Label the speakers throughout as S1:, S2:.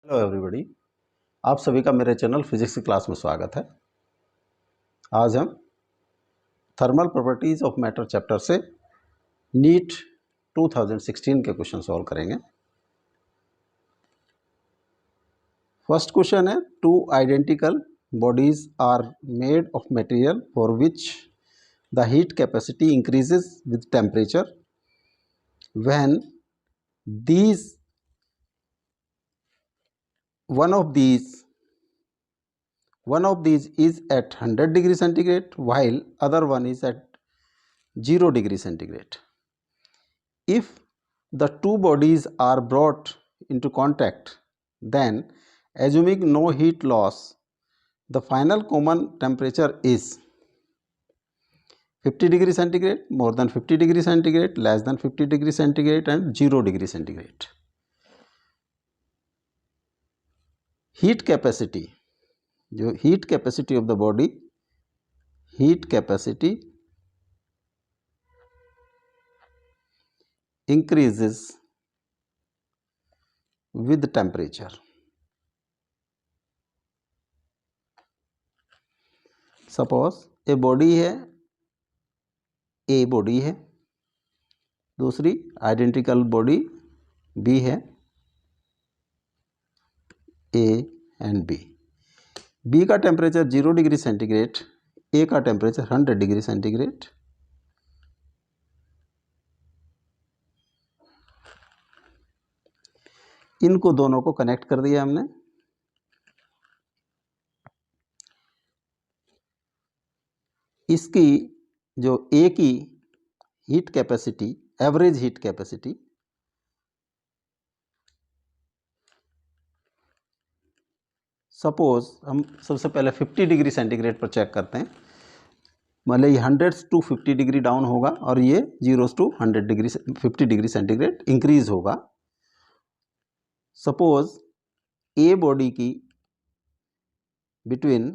S1: Hello everybody, आप सभी का मेरे चैनल फिजिक्स की क्लास में स्वागत है। आज हम thermal properties of matter chapter से नीट 2016 के क्वेश्चन सॉल्व करेंगे। फर्स्ट क्वेश्चन है, two identical bodies are made of material for which the heat capacity increases with temperature when these one of these is at 100 degree centigrade while other one is at 0 degree centigrade. If the two bodies are brought into contact, then assuming no heat loss, the final common temperature is 50 degree centigrade, more than 50 degree centigrade, less than 50 degree centigrade and 0 degree centigrade. Heat capacity, जो heat capacity of the body, heat capacity increases with temperature. Suppose a body है, A body है, दूसरी identical body B है, A and B. B का temperature 0 degree centigrade, A का temperature 100 degree centigrade. इनको दोनों को कनेक्ट कर दिया हमने. इसकी जो A की heat capacity, average heat capacity, suppose हम सबसे पहले 50 डिग्री सेंटीग्रेड पर चेक करते हैं. मतलब ये 100 टू 50 डिग्री डाउन होगा और ये 0 to 100 degree 50 degree centigrade increase होगा. सपोज ए बॉडी की between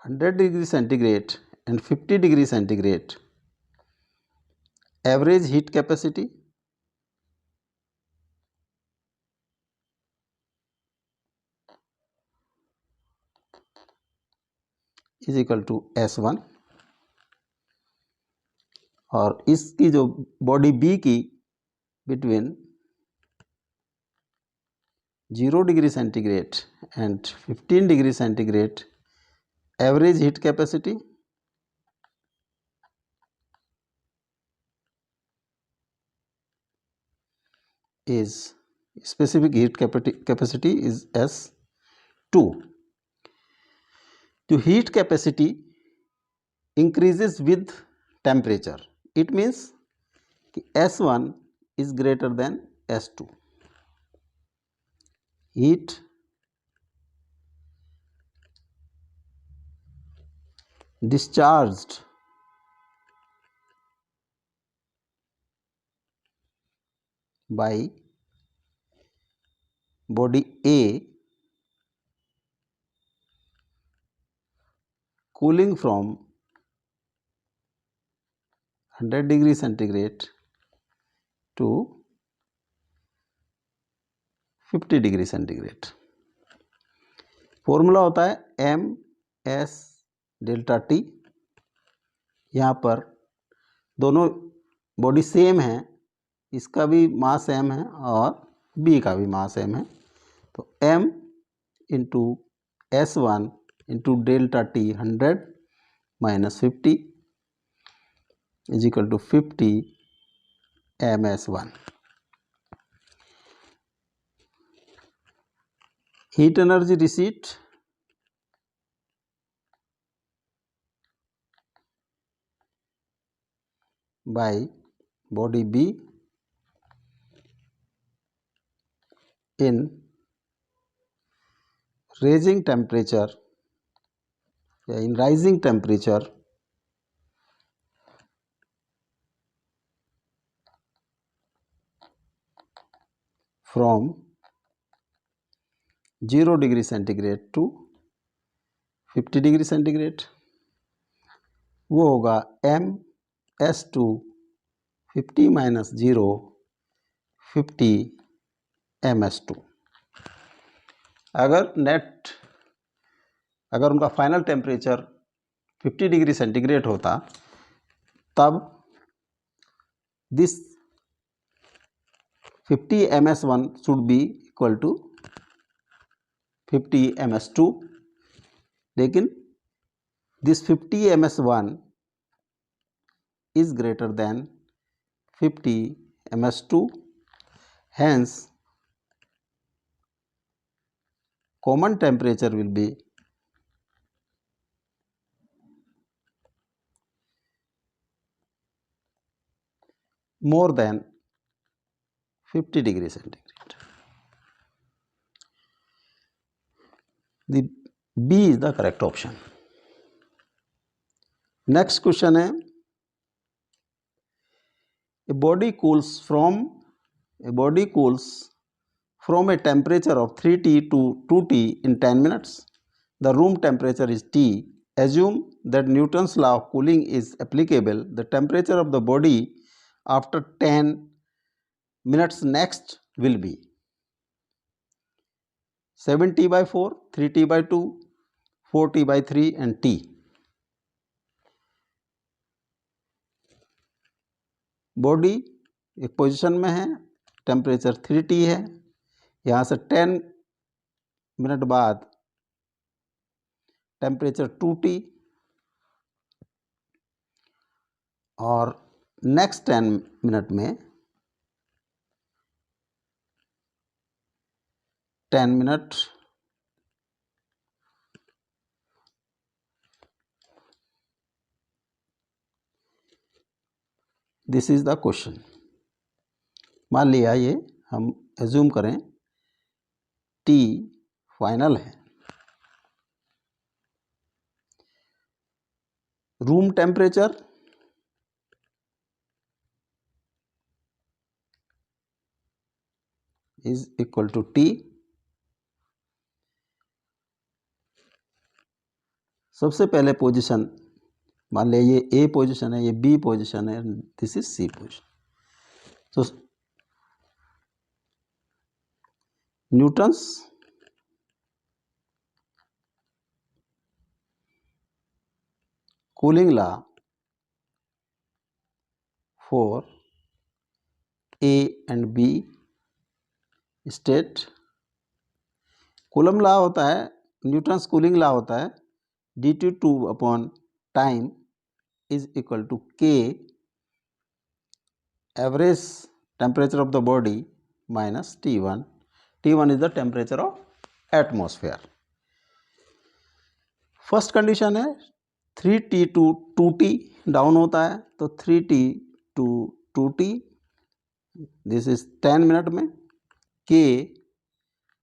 S1: 100 degree centigrade and 50 degree centigrade average heat capacity is equal to S1 और इसकी जो बॉडी B की between 0 degree centigrade and 15 degree centigrade average heat capacity is specific heat capacity is S2. तो heat capacity increases with temperature. It means कि S1 is greater than S2. Heat discharged by body A cooling from 100 degree centigrade to 50 degree centigrade. Formula होता है MS delta T. यहाँ पर दोनों body same है, इसका भी मास M है और B का भी मास M है. तो M into S1 into delta T 100 minus 50 is equal to 50 MS1. Heat energy receipt by body B in rising temperature from 0 degree centigrade to 50 degree centigrade. वो होगा MS2 50 माइनस 0 50 ms2। अगर उनका final temperature 50 degree centigrade होता तब this 50 ms1 should be equal to 50 ms2, लेकिन this 50 ms1 is greater than 50 ms2, hence common temperature will be more than 50 degree centigrade. The B is the correct option. Next question है, a body cools from a temperature of 3T to 2T in 10 minutes. The room temperature is T. Assume that Newton's law of cooling is applicable. The temperature of the body after 10 minutes next will be 7T by 4, 3T by 2, 4T by 3 and T. Body एक position में है, temperature 3T है, यहाँ से 10 minute बाद temperature 2T और next 10 minute में 10 minute this is the question. मान लिया ये हम एज्यूम करें T फाइनल है, room temperature is equal to T। सबसे पहले पोजीशन मान लिया ये A पोजीशन है, ये B पोजीशन है, दिस इज C पोजीशन। तो Newton's cooling law for A and B state, coulomb law होता है, न्यूटन्स कूलिंग लॉ होता है dT2 upon time is equal to K average temperature of the body minus T1. T1 is the temperature of atmosphere. First condition है 3T to 2T down होता है, तो 3T to 2T this is 10 minute में। K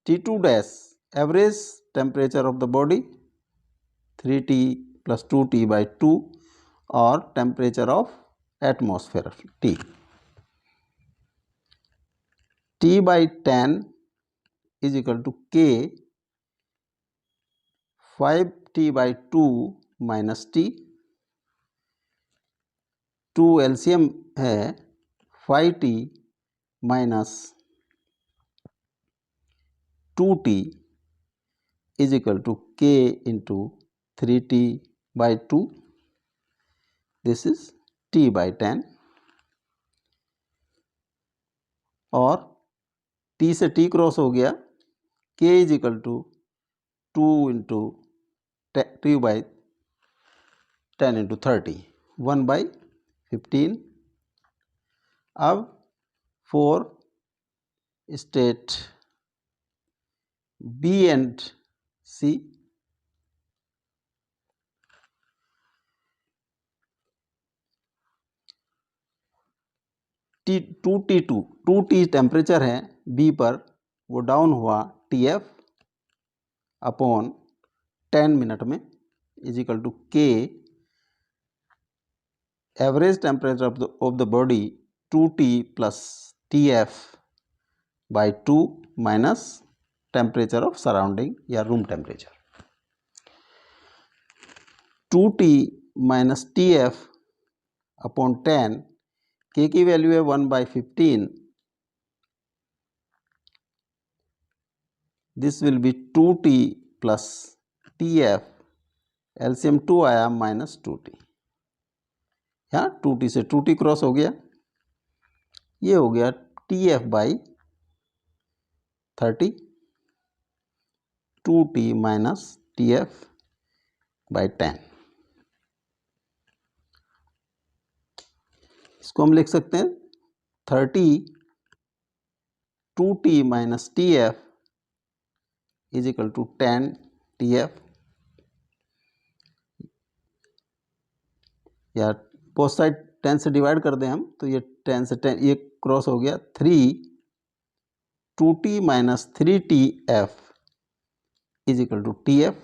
S1: T2 dash average temperature of the body 3T plus 2T by 2 और temperature of atmosphere T। T by 10 is equal to K 5T by 2 minus T। 2 LCM है 5T minus 2T is equal to K into 3T by 2, this is T by 10 और T से T cross हो गया, K is equal to 2 into 2 by 10 into 30, 1 by 15। अब 4 state B and C। T2 temperature है B पर, वो down हुआ TF upon 10 minute में is equal to K average temperature of the body 2T plus TF by 2 minus temperature of surrounding या room temperature. 2T minus TF upon 10, K की value है 1 by 15 this will be 2t plus TF, LCM 2 आया minus 2t, यहाँ 2t से 2t cross हो गया, ये हो गया TF by 30, 2t minus TF by 10। इसको हम लिख सकते हैं 30 2t minus TF is equal to 10 TF, या बोथ साइड 10 से डिवाइड कर दें हम तो ये 10 से 10 ये क्रॉस हो गया, 3 2t minus 3TF is equal to TF,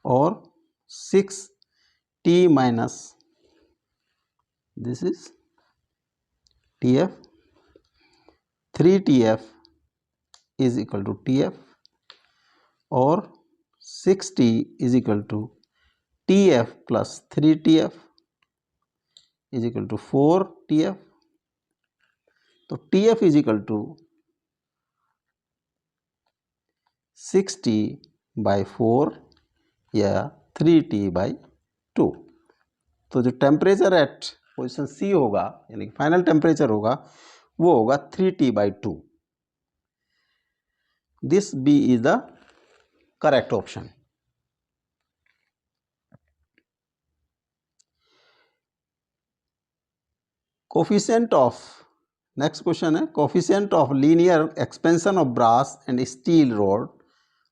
S1: और 6t minus this is TF, 3TF is equal to TF, और 6t is equal to TF plus 3TF is equal to 4TF। तो TF is equal to 6t by 4 या 3t by 2। तो जो temperature at position C होगा, यानी कि final temperature होगा, वो होगा 3t by 2। This B is the correct option. Coefficient of, next question है, coefficient of linear expansion of brass and steel rod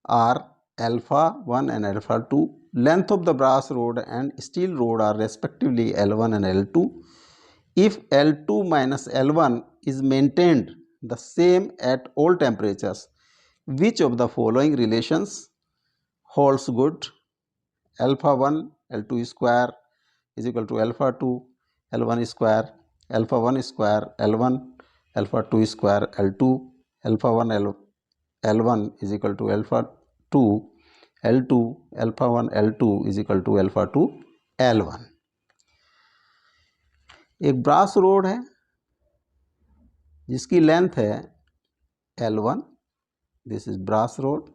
S1: are alpha 1 and alpha 2. Length of the brass rod and steel rod are respectively L1 and L2. If L2 minus L1 is maintained the same at all temperatures, which of the following relations holds good? Alpha 1 L2 square is equal to alpha 2 L1 square, alpha 1 square L1, alpha 2 square L2, alpha 1 L1 is equal to alpha 2 L2, alpha 1 L2 is equal to alpha 2 L1। एक brass road है जिसकी length है L1, this is brass rod,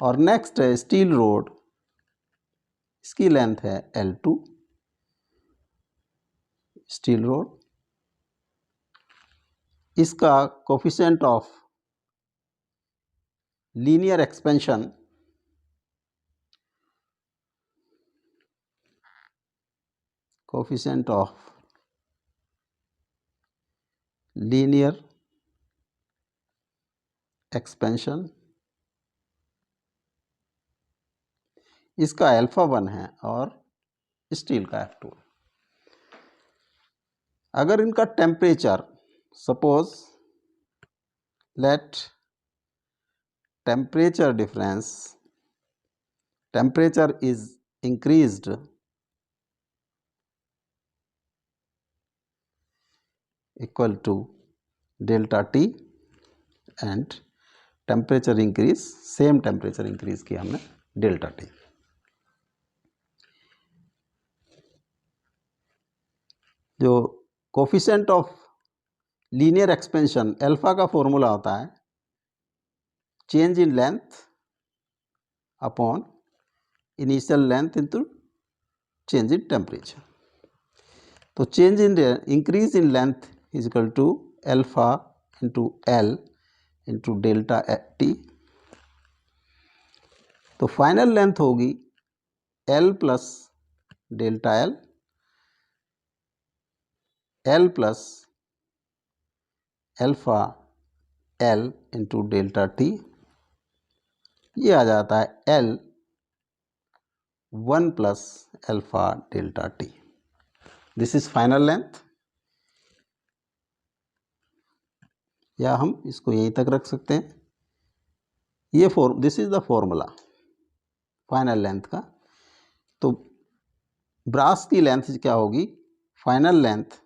S1: और next है steel rod, इसकी length है L2, steel rod. इसका coefficient of linear expansion coefficient of linear expansion, इसका अल्फा 1 है और स्टील का F2। अगर इनका temperature, suppose let temperature difference, temperature is increased equal to delta T and temperature increase, same temperature increase किया हमने delta T। जो coefficient of linear expansion alpha का फॉर्मूला होता है change in length upon initial length into change in temperature. तो change in increase in length is equal to alpha into L into delta T। तो final length होगी L plus delta L plus alpha L into delta T, ये आ जाता है L 1 plus alpha delta T। This is final length, या हम इसको यहीं तक रख सकते हैं। ये this is the formula final length का। तो ब्रास की लेंथ क्या होगी, final length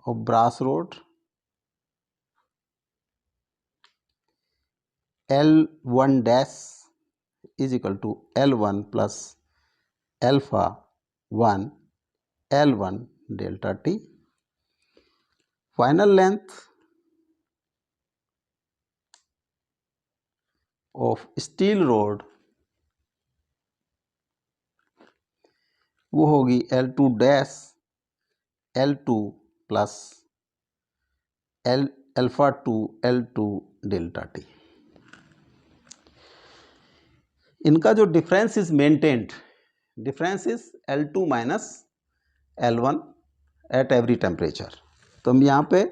S1: of brass rod L1 dash is equal to L1 plus alpha 1 L1 delta T। Final length of steel rod वो होगी L2 dash L2 plus alpha 2 L2 delta T. इनका जो difference is maintained, difference is L2 minus L1 at every temperature. तो हम यहाँ पे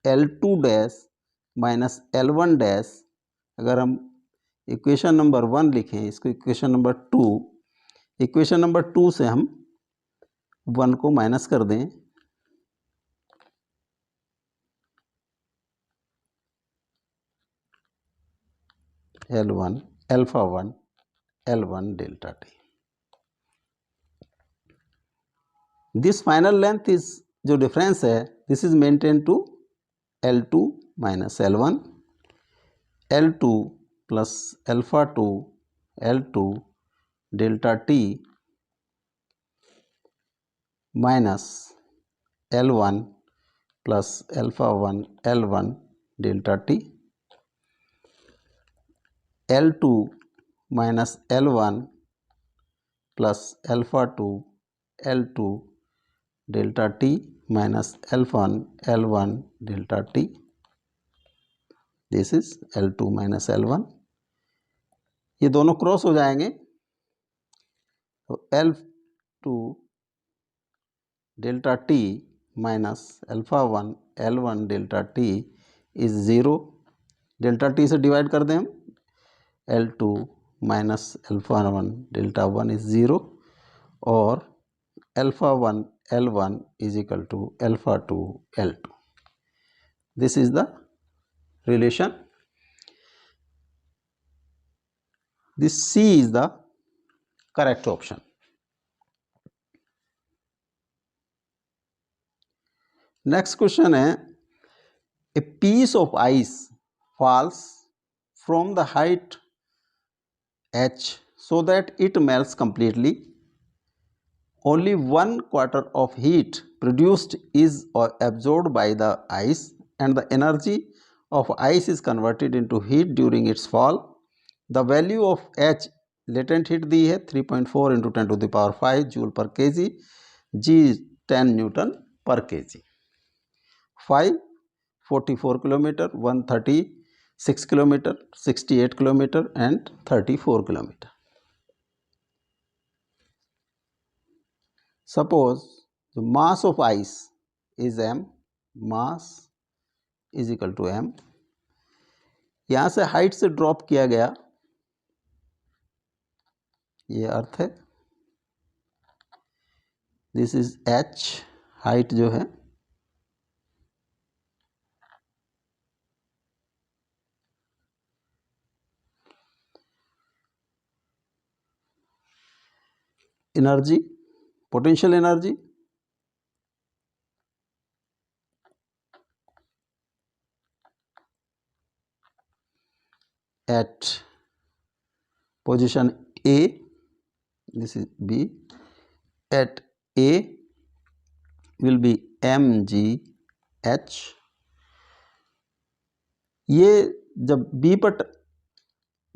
S1: L2 dash minus L1 dash, अगर हम इक्वेशन नंबर 1 लिखें, इसको इक्वेशन नंबर 2, इक्वेशन नंबर 2 से हम 1 को माइनस कर दें, L1 alpha 1 L1 delta T. This final length is, जो डिफरेंस है, this is maintain to L2 minus L1 L2 plus alpha 2 L2 delta T minus L1 plus alpha 1 L1 delta T, L2 minus L1 plus alpha 2 L2 delta T minus L1 L1 delta T. This is L2 minus L1। ये दोनों cross हो जाएंगे तो L2 delta T minus alpha 1 L1 delta T is 0। Delta T से divide कर दें हम, L2 minus alpha 1 delta 1 is 0 और alpha 1 L1 is equal to alpha 2 L2. This is the relation. This C is the correct option. Next question है, a piece of ice falls from the height h so that it melts completely. Only 1/4 of heat produced is absorbed by the ice and the energy of ice is converted into heat during its fall. The value of H latent heat दी है 3.4 into 10 to the power 5 joule पर kg, G 10 Newton पर kg। 5 44 kilometre, 136 kilometre, 68 kilometre and 34 kilometre. Suppose the mass of ice is m, mass is equal to m। यहाँ से height से drop किया गया, ये अर्थ है, दिस इज h, हाइट जो है, energy, potential energy at position A, this is B, at A will be mgh। ये जब B पर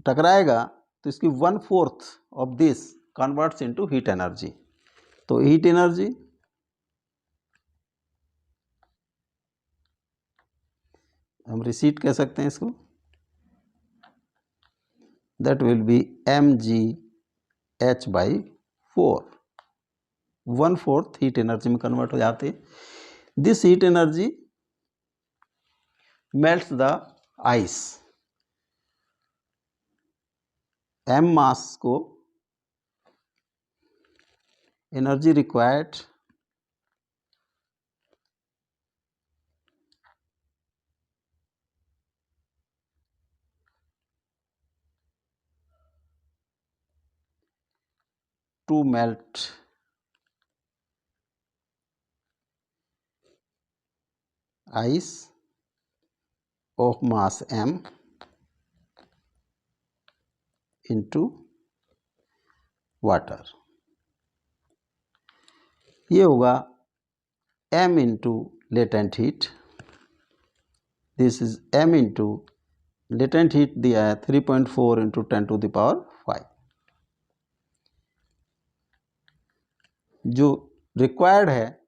S1: टकराएगा तो इसकी 1/4 of this converts into heat energy. तो हीट एनर्जी हम रिसीट कह सकते हैं इसको, that will be mgh by 4, 1/4 heat energy में कन्वर्ट हो जाती है। This heat energy melts the ice. m मास को energy required to melt ice of mass m into water, ये होगा m into latent heat this is m into latent heat दिया है 3.4 into 10⁵ जो रिक्वायर्ड है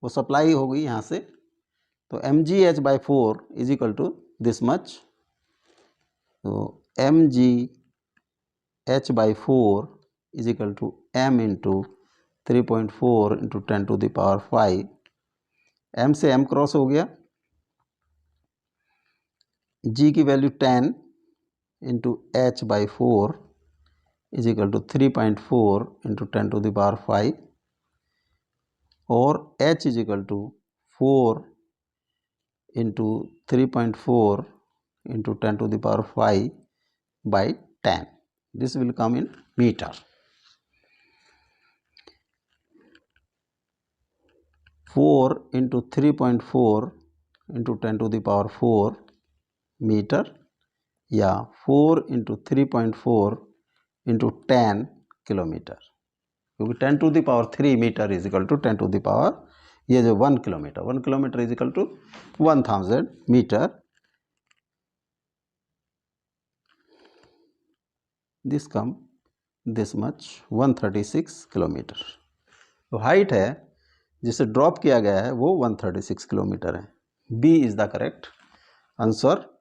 S1: वो सप्लाई होगी यहाँ से, तो mgh/4 is equal to this much. तो mgh/4 is equal to m into 3.4 into 10⁵। m से m क्रॉस हो गया, g की value 10 into h/4 is equal to 3.4 into 10⁵, और h is equal to 4 into 3.4 into 10⁵ by 10. This will come in meter. 4 into 3.4 into 10⁴ metre, या 4 into 3.4 into 10 kilometre, क्योंकि 10⁻³ metre is equal to 10⁻, ये जो 1 kilometre, 1 kilometre is equal to 1000 metre. This come this much 136 kilometre. तो height है जिसे drop किया गया है वो 136 किलोमीटर है। B is the correct answer.